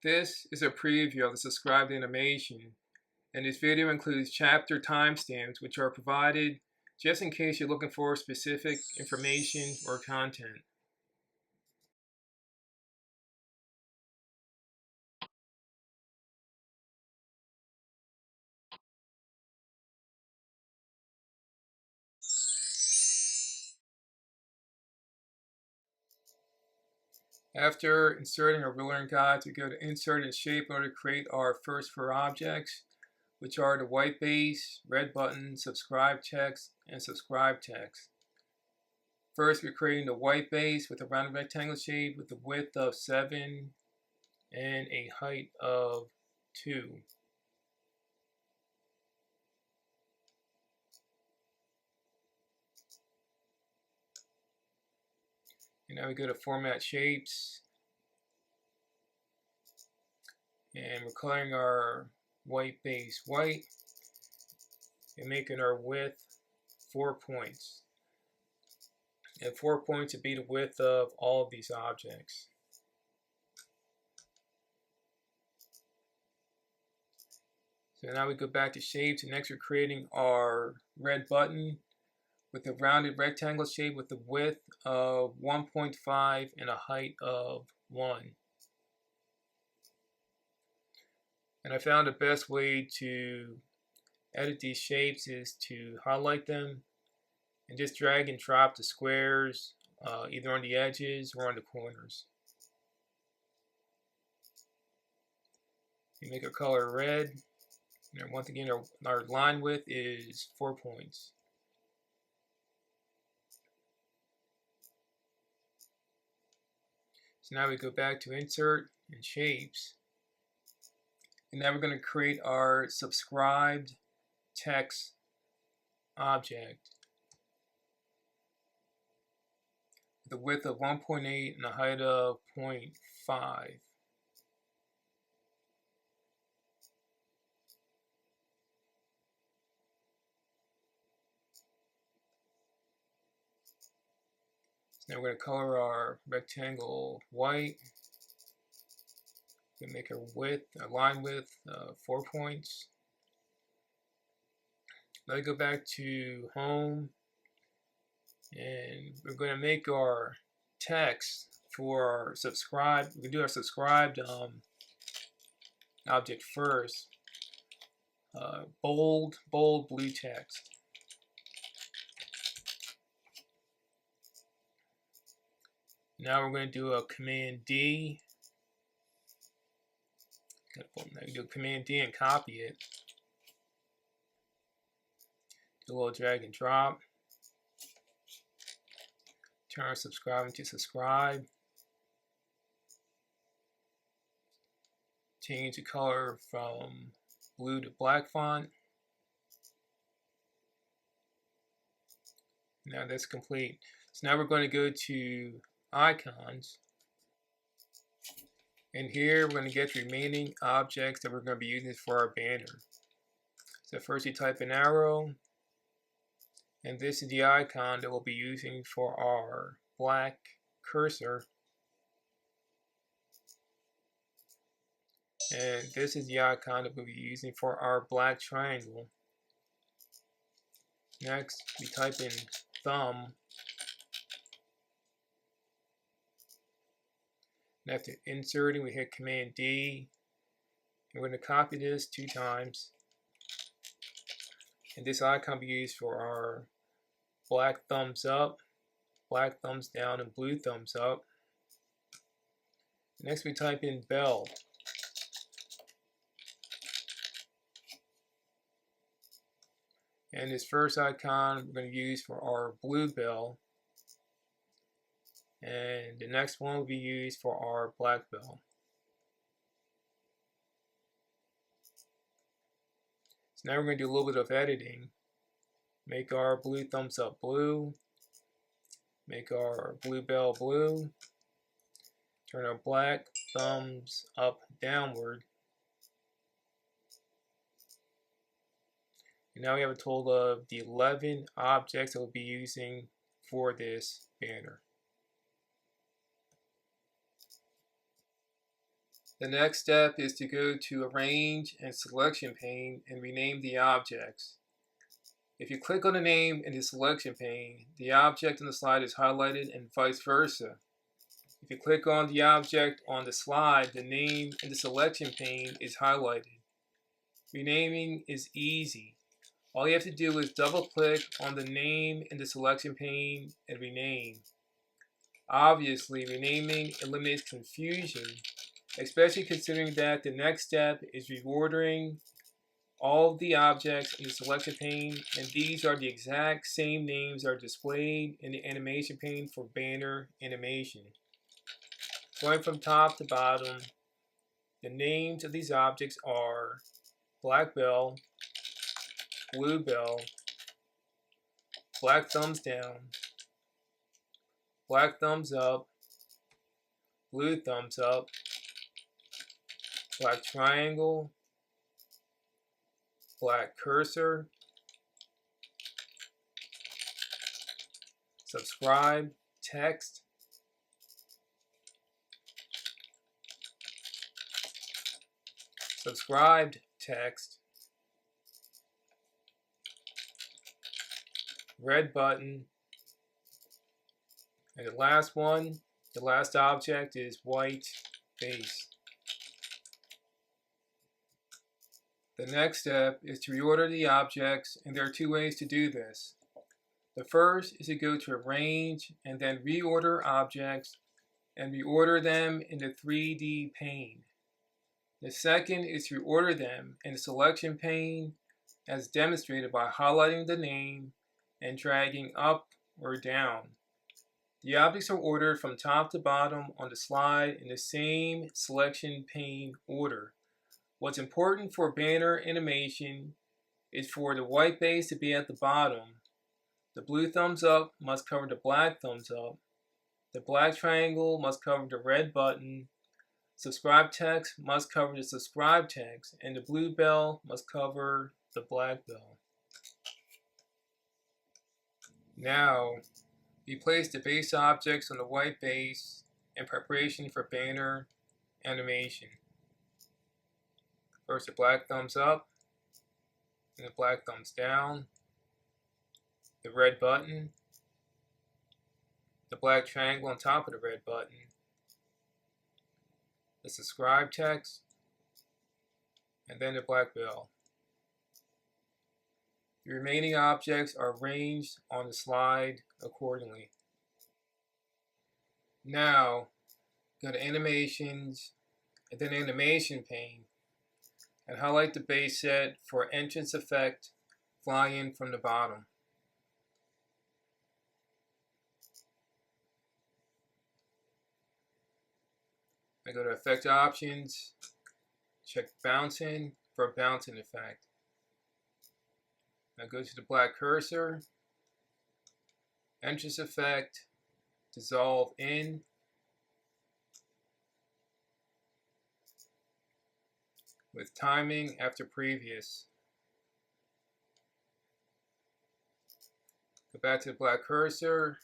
This is a preview of the subscribed animation, and this video includes chapter timestamps which are provided just in case you're looking for specific information or content. After inserting our ruler and guides, we go to Insert and Shape in order to create our first four objects, which are the white base, red button, subscribe text, and subscribe text. First, we're creating the white base with a rounded rectangle shape with a width of 7 and a height of 2. And now we go to Format Shapes, and we're coloring our white base white and making our width 4 points. And 4 points would be the width of all of these objects. So now we go back to shapes, and next we're creating our red button with a rounded rectangle shape with a width of 1.5 and a height of 1. And I found the best way to edit these shapes is to highlight them and just drag and drop the squares either on the edges or on the corners. We make our color red. And once again, our line width is 4 points. So now we go back to Insert and Shapes. And now we're going to create our subscribed text object with a width of 1.8 and a height of 0.5. So now we're going to color our rectangle white. We make our width, our line width 4 points. Now we go back to Home, and we're going to make our text for our subscribe. We do our subscribed object first. Bold blue text. Now we're going to do a Command D. Now you do Command D and copy it. Do a little drag and drop. Turn subscribing to subscribe. Change the color from blue to black font. Now that's complete. So now we're going to go to Icons. And here we're going to get the remaining objects that we're going to be using for our banner. So first you type an arrow, and this is the icon that we'll be using for our black cursor. And this is the icon that we'll be using for our black triangle. Next, we type in thumb. And after inserting, we hit Command D. And we're going to copy this 2 times. And this icon will be used for our black thumbs up, black thumbs down, and blue thumbs up. Next, we type in bell. And this first icon we're going to use for our blue bell. And the next one will be used for our black bell. So now we're going to do a little bit of editing. Make our blue thumbs up blue. Make our blue bell blue. Turn our black thumbs up downward. And now we have a total of the 11 objects that we'll be using for this banner. The next step is to go to Arrange and Selection pane and rename the objects. If you click on the name in the selection pane, the object on the slide is highlighted and vice versa. If you click on the object on the slide, the name in the selection pane is highlighted. Renaming is easy. All you have to do is double-click on the name in the selection pane and rename. Obviously, renaming eliminates confusion, especially considering that the next step is reordering all of the objects in the selection pane, and these are the exact same names that are displayed in the animation pane for banner animation. Going from top to bottom, the names of these objects are black bell, blue bell, black thumbs down, black thumbs up, blue thumbs up, black triangle, black cursor, subscribe text, subscribed text, red button, and the last one, the last object is white base. The next step is to reorder the objects, and there are two ways to do this. The first is to go to Arrange and then Reorder Objects and reorder them in the 3D pane. The second is to reorder them in the selection pane as demonstrated by highlighting the name and dragging up or down. The objects are ordered from top to bottom on the slide in the same selection pane order. What's important for banner animation is for the white base to be at the bottom. The blue thumbs up must cover the black thumbs up. The black triangle must cover the red button. Subscribe text must cover the subscribe text, and the blue bell must cover the black bell. Now, we place the base objects on the white base in preparation for banner animation. First, the black thumbs up, and the black thumbs down, the red button, the black triangle on top of the red button, the subscribe text, and then the black bell. The remaining objects are arranged on the slide accordingly. Now, go to Animations, and then Animation pane, and highlight the base set for entrance effect, fly in from the bottom. I go to Effect Options, check Bouncing for a bouncing effect. I go to the black cursor, entrance effect, dissolve in, with timing after previous. Go back to the black cursor,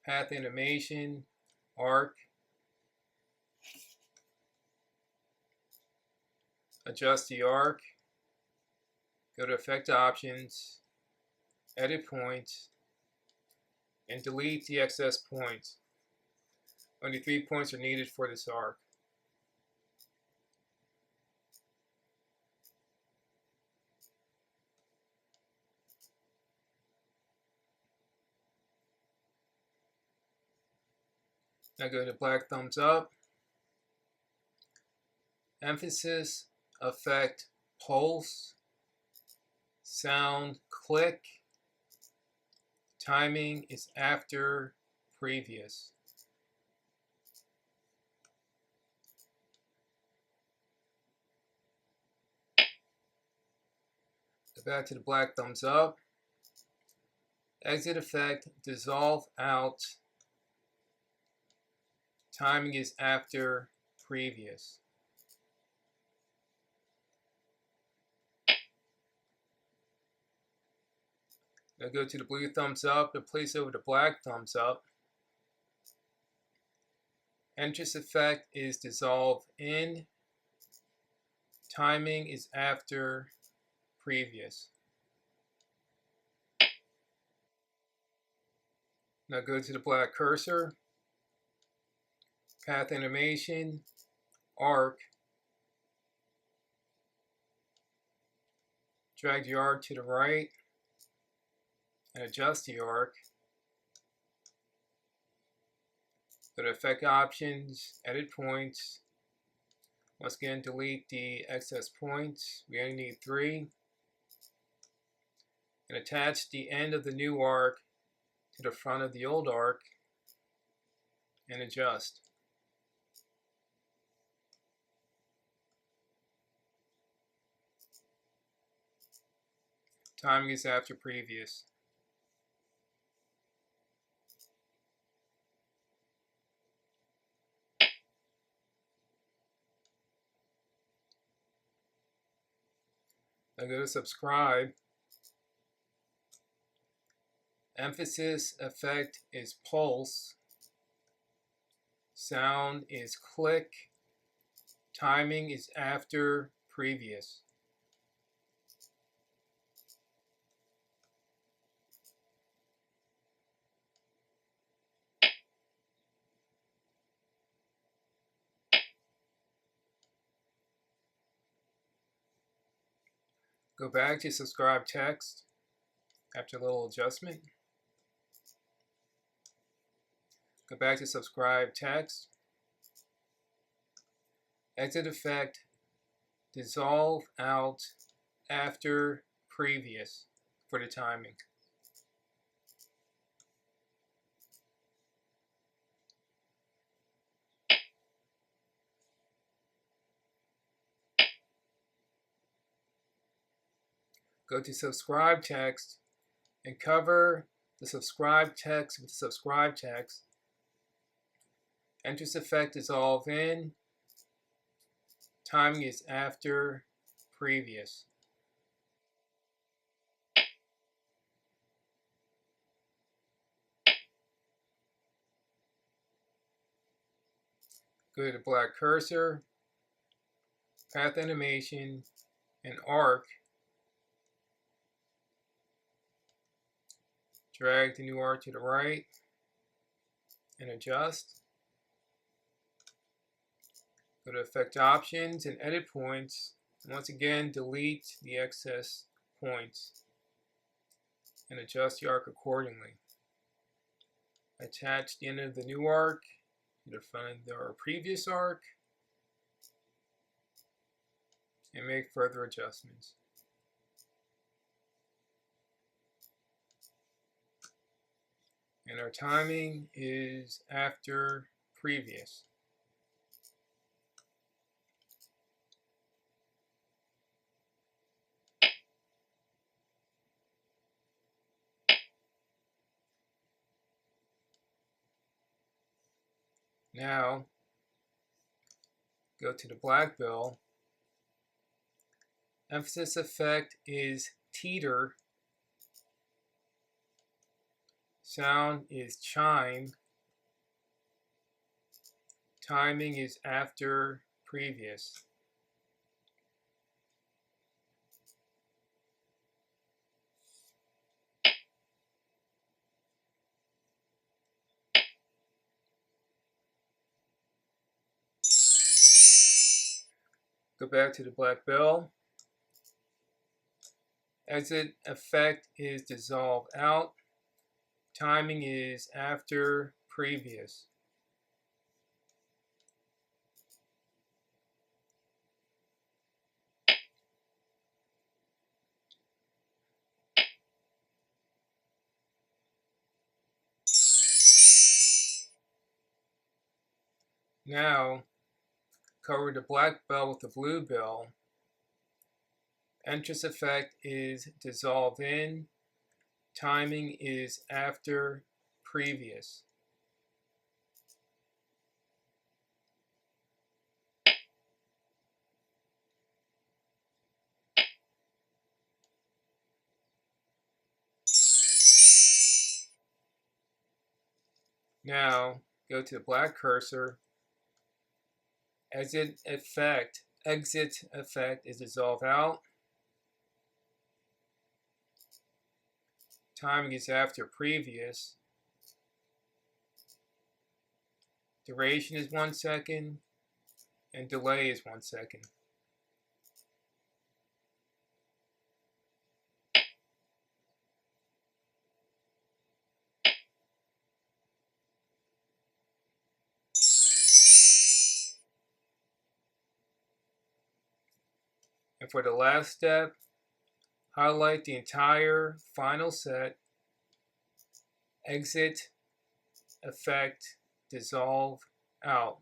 path animation, arc, adjust the arc, go to Effect Options, Edit Points, and delete the excess points. Only 3 points are needed for this arc. Now go to black thumbs up, emphasis, effect, pulse, sound, click, timing is after previous. Go back to the black thumbs up, exit effect, dissolve out, timing is after previous. Now go to the blue thumbs up and place over the black thumbs up. Entrance effect is dissolve in, Timing is after previous. Now go to the black cursor, path animation, arc, drag the arc to the right and adjust the arc. Go to effect options, edit points. Once again, delete the excess points. We only need 3. And attach the end of the new arc to the front of the old arc and adjust. Timing is after previous. Now go to subscribe. Emphasis effect is pulse. Sound is click. Timing is after previous. Go back to subscribe text after a little adjustment. Go back to subscribe text. Exit effect, dissolve out after previous for the timing. Go to subscribe text and cover the subscribe text with the subscribe text. Entrance effect dissolve in. Timing is after previous. Go to the black cursor, path animation, and arc. Drag the new arc to the right and adjust. Go to effect options and edit points. And once again, delete the excess points and adjust the arc accordingly. Attach the end of the new arc to the front of our previous arc and make further adjustments. And our timing is after previous. Now, go to the black bill. Emphasis effect is teeter. Sound is chime. Timing is after previous. Go back to the black bell. Exit effect is dissolve out. Timing is after previous. Now, cover the black bell with the blue bell. Entrance effect is dissolve in. Timing is after previous. Now, go to the black cursor. Exit effect exit effect is dissolve out. Timing is after previous. Duration is 1 second, and delay is 1 second. And for the last step, highlight the entire final set, exit, effect, dissolve, out.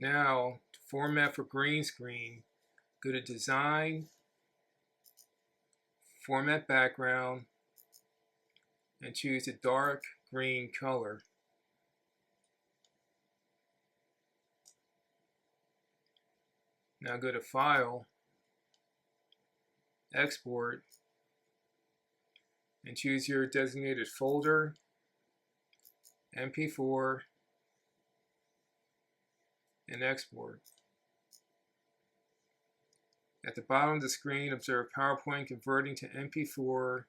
Now, to format for green screen, go to Design, Format Background, and choose the dark green color. Now go to File, Export, and choose your designated folder, MP4, and export. At the bottom of the screen, observe PowerPoint converting to MP4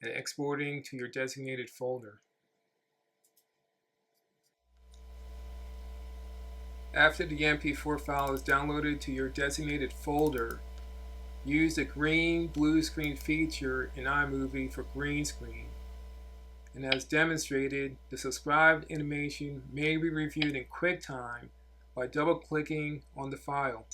and exporting to your designated folder. After the MP4 file is downloaded to your designated folder, use the green-blue screen feature in iMovie for green screen. And as demonstrated, the subscribed animation may be reviewed in QuickTime by double-clicking on the file.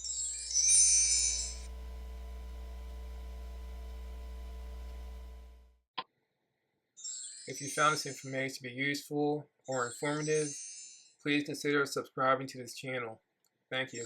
If you found this information to be useful or informative, please consider subscribing to this channel. Thank you.